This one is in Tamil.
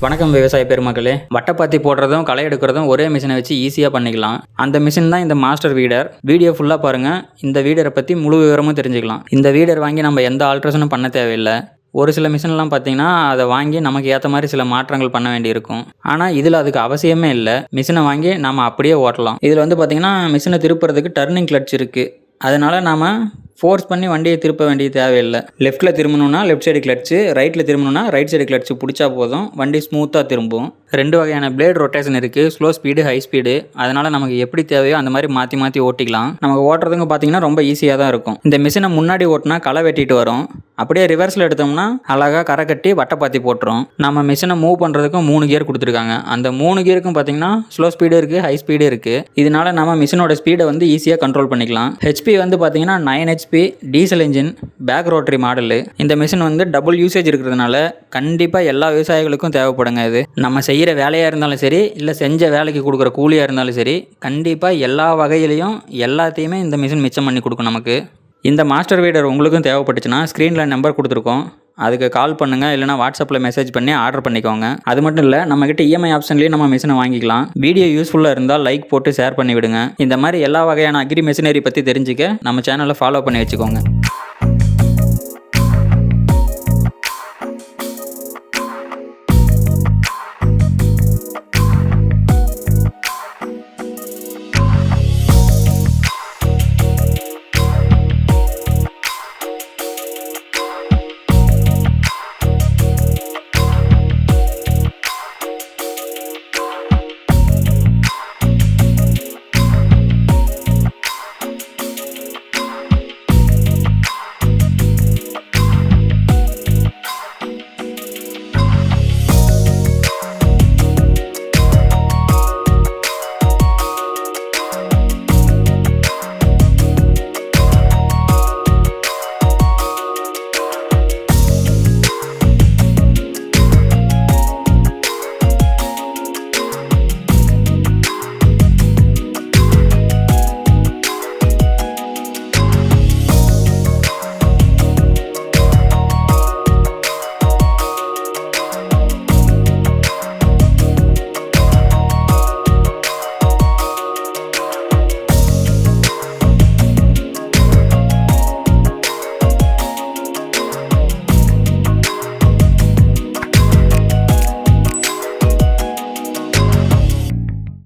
வணக்கம் விவசாய பெருமக்களே. வட்டப்பாத்தி போடுறதும் களை எடுக்கிறதும் ஒரே மிஷினை வச்சு ஈஸியாக பண்ணிக்கலாம். அந்த மிஷின் தான் இந்த மாஸ்டர் வீடர். வீடியோ ஃபுல்லாக பாருங்கள். இந்த வீடரை பற்றி முழு விவரமும் தெரிஞ்சுக்கலாம். இந்த வீடர் வாங்கி நம்ம எந்த ஆல்ட்ரேஷனும் பண்ண தேவையில்லை. ஒரு சில மிஷின்லாம் பார்த்தீங்கன்னா அதை வாங்கி நமக்கு ஏற்ற மாதிரி சில மாற்றங்கள் பண்ண வேண்டியிருக்கும். ஆனால் இதில் அதுக்கு அவசியமே இல்லை. மிஷினை வாங்கி நம்ம அப்படியே ஓட்டலாம். இதில் வந்து பார்த்திங்கன்னா மிஷினை திருப்புறதுக்கு டர்னிங் கிளட்ச் இருக்குது. அதனால் நாம் ஃபோர்ஸ் பண்ணி வண்டியை திருப்ப வேண்டிய தேவையில்லை. லெஃப்ட்டில் திரும்பணுன்னா லெஃப்ட் சைடு கிளட்ச்சு, ரைட்டில் திரும்பணுன்னா ரைட் சைடு கிளட்ச்சு பிடிச்சா போதும், வண்டி ஸ்மூத்தாக திரும்பும். 2 வகையான பிளேட் ரொட்டேஷன் இருக்குது, ஸ்லோ ஸ்பீடு, ஹை ஸ்பீடு. அதனால் நமக்கு எப்படி தேவையோ அந்த மாதிரி மாற்றி மாற்றி ஓட்டிக்கலாம். நமக்கு ஓட்டுறதுங்க பார்த்திங்கன்னா ரொம்ப ஈஸியாக தான் இருக்கும். இந்த மிஷினை முன்னாடி ஓட்டினா களை வெட்டிட்டு வரும். அப்படியே ரிவர்ஸில் எடுத்தோம்னா அழகாக கரை கட்டி வட்டப்பாத்தி போட்டுரும். நம்ம மிஷினை மூவ் பண்ணுறதுக்கும் 3 கியர் கொடுத்துருக்காங்க. அந்த 3 கியருக்கும் பார்த்திங்கன்னா ஸ்லோ ஸ்பீடு இருக்குது, ஹை ஸ்பீடு இருக்குது. இதனால் நம்ம மிஷினோட ஸ்பீடை வந்து ஈஸியாக கண்ட்ரோல் பண்ணிக்கலாம். ஹெச்பி வந்து பார்த்திங்கன்னா 9 HP diesel engine, back rotary model. இந்த மிஷின் வந்து டபுள் யூசேஜ் இருக்கிறதுனால கண்டிப்பாக எல்லா விவசாயிகளுக்கும் தேவைப்படுங்க. இது நம்ம செய்கிற வேலையாக இருந்தாலும் சரி, இல்லை செஞ்ச வேலைக்கு கொடுக்குற கூலியாக இருந்தாலும் சரி, கண்டிப்பாக எல்லா வகையிலையும் எல்லாத்தையுமே இந்த மிஷின் மிச்சம் பண்ணி கொடுக்கும் நமக்கு. இந்த மாஸ்டர் வீடர் உங்களுக்கும் தேவைப்பட்டுச்சுன்னா ஸ்க்ரீனில் நம்பர் கொடுத்துருக்கோம். அதுக்கு கால் பண்ணுங்கள், இல்லைனா வாட்ஸ்அப்பில் மெசேஜ் பண்ணி ஆர்டர் பண்ணிக்கோங்க. அது மட்டும் இல்லை, நம்மக்கிட்ட இஎம்ஐ ஆப்ஷன்லேயும் நம்ம மிஷினை வாங்கிக்கலாம். வீடியோ யூஸ்ஃபுல்லாக இருந்தால் லைக் போட்டு ஷேர் பண்ணி விடுங்க. இந்த மாதிரி எல்லா வகையான அக்ரி மிஷினரி பற்றி தெரிஞ்சுக்க நம்ம சேனலை ஃபாலோ பண்ணி வச்சுக்கோங்க.